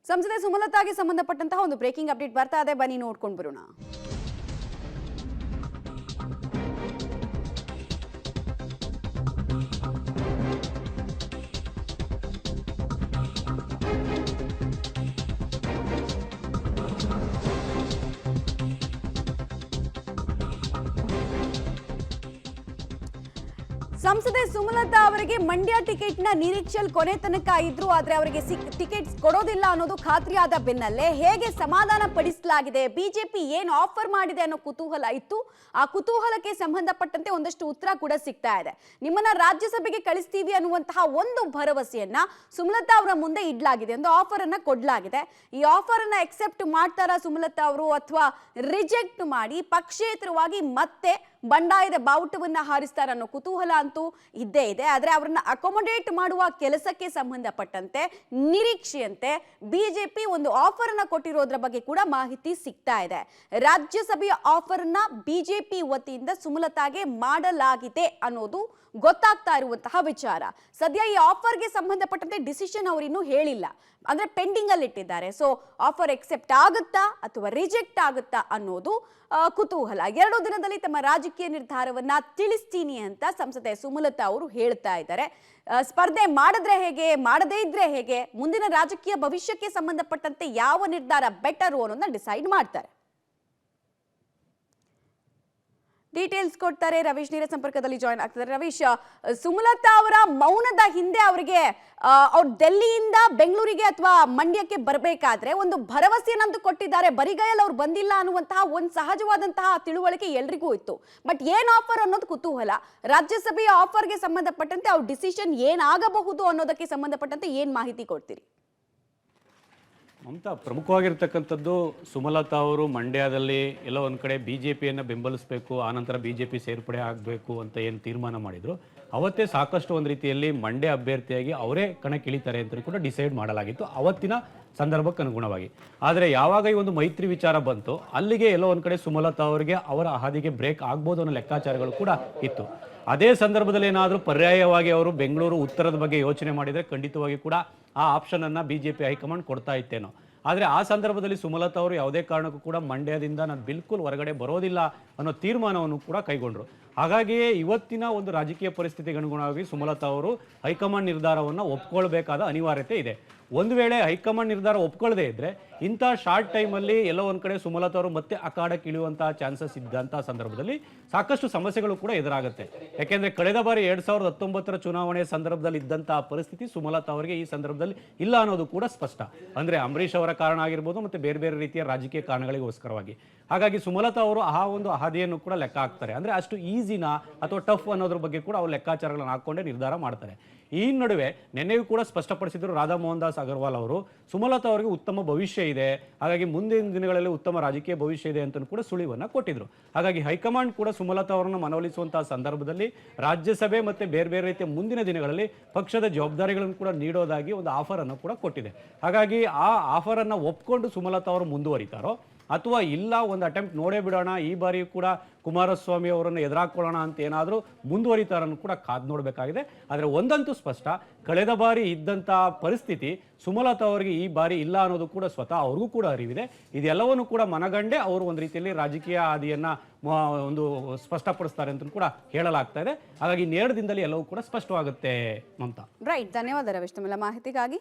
ಸಂಸದೆ ಸುಮಲತಾಗೆ ಸಂಬಂಧಪಟ್ಟಂತಹ ಒಂದು ಬ್ರೇಕಿಂಗ್ ಅಪ್ಡೇಟ್ ಬರ್ತಾ ಇದೆ, ಬನ್ನಿ ನೋಡ್ಕೊಂಡು ಬರೋಣ. ಸಂಸದೆ ಸುಮಲತಾ ಅವರಿಗೆ ಮಂಡ್ಯ ಟಿಕೆಟ್ ನ ನಿರೀಕ್ಷೆಯಲ್ಲಿ ಕೊನೆ ತನಕ ಇದ್ರು, ಆದ್ರೆ ಅವರಿಗೆ ಟಿಕೆಟ್ ಕೊಡೋದಿಲ್ಲ ಅನ್ನೋದು ಖಾತ್ರಿಯಾದ ಬೆನ್ನಲ್ಲೇ ಹೇಗೆ ಸಮಾಧಾನ ಪಡಿಸಲಾಗಿದೆ, ಬಿಜೆಪಿ ಏನು ಆಫರ್ ಮಾಡಿದೆ ಅನ್ನೋ ಕುತೂಹಲ ಇತ್ತು. ಆ ಕುತೂಹಲಕ್ಕೆ ಸಂಬಂಧಪಟ್ಟಂತೆ ಒಂದಷ್ಟು ಉತ್ತರ ಕೂಡ ಸಿಗ್ತಾ ಇದೆ. ನಿಮ್ಮನ್ನ ರಾಜ್ಯಸಭೆಗೆ ಕಳಿಸ್ತೀವಿ ಅನ್ನುವಂತಹ ಒಂದು ಭರವಸೆಯನ್ನ ಸುಮಲತಾ ಅವರ ಮುಂದೆ ಇಡ್ಲಾಗಿದೆ, ಒಂದು ಆಫರ್ ಅನ್ನ ಕೊಡ್ಲಾಗಿದೆ. ಈ ಆಫರ್ ಅನ್ನ ಎಕ್ಸೆಪ್ಟ್ ಮಾಡ್ತಾರಾ ಸುಮಲತಾ ಅವರು ಅಥವಾ ರಿಜೆಕ್ಟ್ ಮಾಡಿ ಪಕ್ಷೇತರವಾಗಿ ಮತ್ತೆ ಬಂಡಾಯದ ಬಾವುಟವನ್ನ ಹಾರಿಸ್ತಾರ ಅನ್ನೋ ಕುತೂಹಲ ಅಂತೂ ಇದ್ದೇ ಇದೆ. ಆದ್ರೆ ಅವರನ್ನ ಅಕೊಮೊಡೇಟ್ ಮಾಡುವ ಕೆಲಸಕ್ಕೆ ಸಂಬಂಧಪಟ್ಟಂತೆ ನಿರೀಕ್ಷೆಯಂತೆ ಬಿಜೆಪಿ ಒಂದು ಆಫರ್ ಅನ್ನ ಕೊಟ್ಟಿರೋದ್ರ ಬಗ್ಗೆ ಕೂಡ ಮಾಹಿತಿ ಸಿಗ್ತಾ ಇದೆ. ರಾಜ್ಯಸಭೆಯ ಆಫರ್ ಅನ್ನ ಬಿಜೆಪಿ ವತಿಯಿಂದ ಸುಮಲತಾಗೆ ಮಾಡಲಾಗಿದೆ ಅನ್ನೋದು ಗೊತ್ತಾಗ್ತಾ ಇರುವಂತಹ ವಿಚಾರ. ಸದ್ಯ ಈ ಆಫರ್ಗೆ ಸಂಬಂಧಪಟ್ಟಂತೆ ಡಿಸಿಷನ್ ಅವರಿನ್ನೂ ಹೇಳಿಲ್ಲ, ಅಂದ್ರೆ ಪೆಂಡಿಂಗ್ ಅಲ್ಲಿ ಇಟ್ಟಿದ್ದಾರೆ. ಸೊ ಆಫರ್ ಎಕ್ಸೆಪ್ಟ್ ಆಗುತ್ತಾ ಅಥವಾ ರಿಜೆಕ್ಟ್ ಆಗುತ್ತಾ ಅನ್ನೋದು ಕುತೂಹಲ. 2 ದಿನದಲ್ಲಿ ತಮ್ಮ ರಾಜಕೀಯ ನಿರ್ಧಾರವನ್ನ ತಿಳಿಸ್ತೀನಿ ಅಂತ ಸಂಸದೆ ಸುಮಲತಾ ಅವರು ಹೇಳ್ತಾ ಇದ್ದಾರೆ. ಸ್ಪರ್ಧೆ ಮಾಡಿದ್ರೆ ಹೇಗೆ, ಮಾಡದೇ ಇದ್ರೆ ಹೇಗೆ, ಮುಂದಿನ ರಾಜಕೀಯ ಭವಿಷ್ಯಕ್ಕೆ ಸಂಬಂಧಪಟ್ಟಂತೆ ಯಾವ ನಿರ್ಧಾರ ಬೆಟರು ಅನ್ನೋದನ್ನ ಡಿಸೈಡ್ ಮಾಡ್ತಾರೆ. ಡೀಟೇಲ್ಸ್ ಕೊಡ್ತಾರೆ ರವೀಶ್, ನೇರ ಸಂಪರ್ಕದಲ್ಲಿ ಜಾಯಿನ್ ಆಗ್ತಾರೆ. ರವೀಶ್, ಸುಮಲತಾ ಅವರ ಮೌನದ ಹಿಂದೆ ಅವರಿಗೆ ಅವ್ರು ಡೆಲ್ಲಿಯಿಂದ ಬೆಂಗಳೂರಿಗೆ ಅಥವಾ ಮಂಡ್ಯಕ್ಕೆ ಬರಬೇಕಾದ್ರೆ ಒಂದು ಭರವಸೆಯನ್ನಂತೂ ಕೊಟ್ಟಿದ್ದಾರೆ. ಬರಿಗೈಯಲ್ಲಿ ಅವ್ರು ಬಂದಿಲ್ಲ ಅನ್ನುವಂತಹ ಒಂದು ಸಹಜವಾದಂತಹ ತಿಳುವಳಿಕೆ ಎಲ್ರಿಗೂ ಇತ್ತು. ಬಟ್ ಏನ್ ಆಫರ್ ಅನ್ನೋದು ಕುತೂಹಲ. ರಾಜ್ಯಸಭೆಯ ಆಫರ್ಗೆ ಸಂಬಂಧಪಟ್ಟಂತೆ ಅವ್ರ ಡಿಸಿಷನ್ ಏನಾಗಬಹುದು ಅನ್ನೋದಕ್ಕೆ ಸಂಬಂಧಪಟ್ಟಂತೆ ಏನ್ ಮಾಹಿತಿ ಕೊಡ್ತೀರಿ? ಮಮತಾ, ಪ್ರಮುಖವಾಗಿರ್ತಕ್ಕಂಥದ್ದು ಸುಮಲತಾ ಅವರು ಮಂಡ್ಯದಲ್ಲಿ ಎಲ್ಲೋ ಒಂದು ಕಡೆ ಬಿ ಜೆ ಪಿಯನ್ನು ಬೆಂಬಲಿಸಬೇಕು, ಆನಂತರ ಬಿ ಜೆ ಪಿ ಸೇರ್ಪಡೆ ಆಗಬೇಕು ಅಂತ ಏನು ತೀರ್ಮಾನ ಮಾಡಿದ್ರು, ಅವತ್ತೇ ಸಾಕಷ್ಟು ಒಂದು ರೀತಿಯಲ್ಲಿ ಮಂಡ್ಯ ಅಭ್ಯರ್ಥಿಯಾಗಿ ಅವರೇ ಕಣಕ್ಕಿಳಿತಾರೆ ಅಂತ ಕೂಡ ಡಿಸೈಡ್ ಮಾಡಲಾಗಿತ್ತು ಅವತ್ತಿನ ಸಂದರ್ಭಕ್ಕೆ ಅನುಗುಣವಾಗಿ. ಆದರೆ ಯಾವಾಗ ಈ ಒಂದು ಮೈತ್ರಿ ವಿಚಾರ ಬಂತು, ಅಲ್ಲಿಗೆ ಎಲ್ಲೋ ಒಂದು ಕಡೆ ಸುಮಲತಾ ಅವರಿಗೆ ಅವರ ಹಾದಿಗೆ ಬ್ರೇಕ್ ಆಗ್ಬೋದು ಅನ್ನೋ ಲೆಕ್ಕಾಚಾರಗಳು ಕೂಡ ಇತ್ತು. ಅದೇ ಸಂದರ್ಭದಲ್ಲಿ ಏನಾದರೂ ಪರ್ಯಾಯವಾಗಿ ಅವರು ಬೆಂಗಳೂರು ಉತ್ತರದ ಬಗ್ಗೆ ಯೋಚನೆ ಮಾಡಿದರೆ ಖಂಡಿತವಾಗಿ ಕೂಡ ಆ ಆಪ್ಷನನ್ನು ಬಿ ಜೆ ಪಿ ಹೈಕಮಾಂಡ್ ಕೊಡ್ತಾ ಇತ್ತೇನೋ. ಆದರೆ ಆ ಸಂದರ್ಭದಲ್ಲಿ ಸುಮಲತಾ ಅವರು ಯಾವುದೇ ಕಾರಣಕ್ಕೂ ಕೂಡ ಮಂಡ್ಯದಿಂದ ನಾನು ಬಿಲ್ಕುಲ್ ಹೊರಗಡೆ ಬರೋದಿಲ್ಲ ಅನ್ನೋ ತೀರ್ಮಾನವನ್ನು ಕೂಡ ಕೈಗೊಂಡ್ರು. ಹಾಗಾಗಿಯೇ ಇವತ್ತಿನ ಒಂದು ರಾಜಕೀಯ ಪರಿಸ್ಥಿತಿಗೆ ಅನುಗುಣವಾಗಿ ಸುಮಲತಾ ಅವರು ಹೈಕಮಾಂಡ್ ನಿರ್ಧಾರವನ್ನು ಒಪ್ಕೊಳ್ಬೇಕಾದ ಅನಿವಾರ್ಯತೆ ಇದೆ. ಒಂದು ವೇಳೆ ಹೈಕಮಾಂಡ್ ನಿರ್ಧಾರ ಒಪ್ಕೊಳ್ಳದೇ ಇದ್ದರೆ ಇಂಥ ಶಾರ್ಟ್ ಟೈಮಲ್ಲಿ ಎಲ್ಲೋ ಒಂದು ಕಡೆ ಸುಮಲತಾ ಅವರು ಮತ್ತೆ ಅಖಾಡಕ್ಕೆ ಇಳಿಯುವಂತಹ ಚಾನ್ಸಸ್ ಇದ್ದಂಥ ಸಂದರ್ಭದಲ್ಲಿ ಸಾಕಷ್ಟು ಸಮಸ್ಯೆಗಳು ಕೂಡ ಎದುರಾಗುತ್ತೆ. ಯಾಕೆಂದರೆ ಕಳೆದ ಬಾರಿ 2019 ಚುನಾವಣೆ ಸಂದರ್ಭದಲ್ಲಿ ಇದ್ದಂತಹ ಪರಿಸ್ಥಿತಿ ಸುಮಲತಾ ಅವರಿಗೆ ಈ ಸಂದರ್ಭದಲ್ಲಿ ಇಲ್ಲ ಅನ್ನೋದು ಕೂಡ ಸ್ಪಷ್ಟ. ಅಂದರೆ ಅಂಬರೀಷ್ ಅವರ ಕಾರಣ ಆಗಿರ್ಬೋದು ಮತ್ತು ಬೇರೆ ಬೇರೆ ರೀತಿಯ ರಾಜಕೀಯ ಕಾರಣಗಳಿಗೋಸ್ಕರವಾಗಿ. ಹಾಗಾಗಿ ಸುಮಲತಾ ಅವರು ಆ ಒಂದು ಹಾದಿಯನ್ನು ಕೂಡ ಲೆಕ್ಕ ಹಾಕ್ತಾರೆ. ಅಂದರೆ ಅಷ್ಟು ಈಸಿನಾ ಅಥವಾ ಟಫ್ ಅನ್ನೋದ್ರ ಬಗ್ಗೆ ಕೂಡ ಅವರು ಲೆಕ್ಕಾಚಾರಗಳನ್ನು ಹಾಕ್ಕೊಂಡೇ ನಿರ್ಧಾರ ಮಾಡ್ತಾರೆ. ಈ ನಡುವೆ ನಿನ್ನೆಯೂ ಕೂಡ ಸ್ಪಷ್ಟಪಡಿಸಿದ್ರು ರಾಧಾ ಮೋಹನ್ ದಾಸ್ ಅಗರ್ವಾಲ್ ಅವರು, ಸುಮಲತಾ ಅವರಿಗೆ ಉತ್ತಮ ಭವಿಷ್ಯ ಇದೆ, ಹಾಗಾಗಿ ಮುಂದಿನ ದಿನಗಳಲ್ಲಿ ಉತ್ತಮ ರಾಜಕೀಯ ಭವಿಷ್ಯ ಇದೆ ಅಂತ ಕೂಡ ಸುಳಿವನ್ನು ಕೊಟ್ಟಿದ್ರು. ಹಾಗಾಗಿ ಹೈಕಮಾಂಡ್ ಕೂಡ ಸುಮಲತಾ ಅವರನ್ನು ಮನವೊಲಿಸುವಂತಹ ಸಂದರ್ಭದಲ್ಲಿ ರಾಜ್ಯಸಭೆ ಮತ್ತು ಬೇರೆ ಬೇರೆ ರೀತಿಯ ಮುಂದಿನ ದಿನಗಳಲ್ಲಿ ಪಕ್ಷದ ಜವಾಬ್ದಾರಿಗಳನ್ನು ಕೂಡ ನೀಡೋದಾಗಿ ಒಂದು ಆಫರ್ ಅನ್ನು ಕೂಡ ಕೊಟ್ಟಿದೆ. ಹಾಗಾಗಿ ಆ ಆಫರ್ ಅನ್ನು ಒಪ್ಕೊಂಡು ಸುಮಲತಾ ಅವರು ಮುಂದುವರಿತಾರೋ ಅಥವಾ ಇಲ್ಲ ಒಂದು ಅಟೆಂಪ್ಟ್ ನೋಡೇ ಬಿಡೋಣ, ಈ ಬಾರಿ ಕೂಡ ಕುಮಾರಸ್ವಾಮಿ ಅವರನ್ನು ಎದುರಾಕೊಳ್ಳೋಣ ಅಂತ ಏನಾದರೂ ಮುಂದುವರಿತಾರನ್ನು ಕೂಡ ಕಾದು ನೋಡಬೇಕಾಗಿದೆ. ಆದರೆ ಒಂದಂತೂ ಸ್ಪಷ್ಟ, ಕಳೆದ ಬಾರಿ ಇದ್ದಂಥ ಪರಿಸ್ಥಿತಿ ಸುಮಲತಾ ಅವರಿಗೆ ಈ ಬಾರಿ ಇಲ್ಲ ಅನ್ನೋದು ಕೂಡ ಸ್ವತಃ ಅವ್ರಿಗೂ ಕೂಡ ಅರಿವಿದೆ. ಇದೆಲ್ಲವನ್ನು ಕೂಡ ಮನಗಂಡೇ ಅವರು ಒಂದು ರೀತಿಯಲ್ಲಿ ರಾಜಕೀಯ ಹಾದಿಯನ್ನು ಒಂದು ಸ್ಪಷ್ಟಪಡಿಸ್ತಾರೆ ಅಂತ ಕೂಡ ಹೇಳಲಾಗ್ತಾ ಇದೆ. ಹಾಗಾಗಿ 2 ದಿನದಲ್ಲಿ ಎಲ್ಲವೂ ಕೂಡ ಸ್ಪಷ್ಟವಾಗುತ್ತೆ. ಮಮತಾ, ರೈಟ್, ಧನ್ಯವಾದ ರವೀಶ್ ತಮ್ಮೆಲ್ಲ ಮಾಹಿತಿಗಾಗಿ.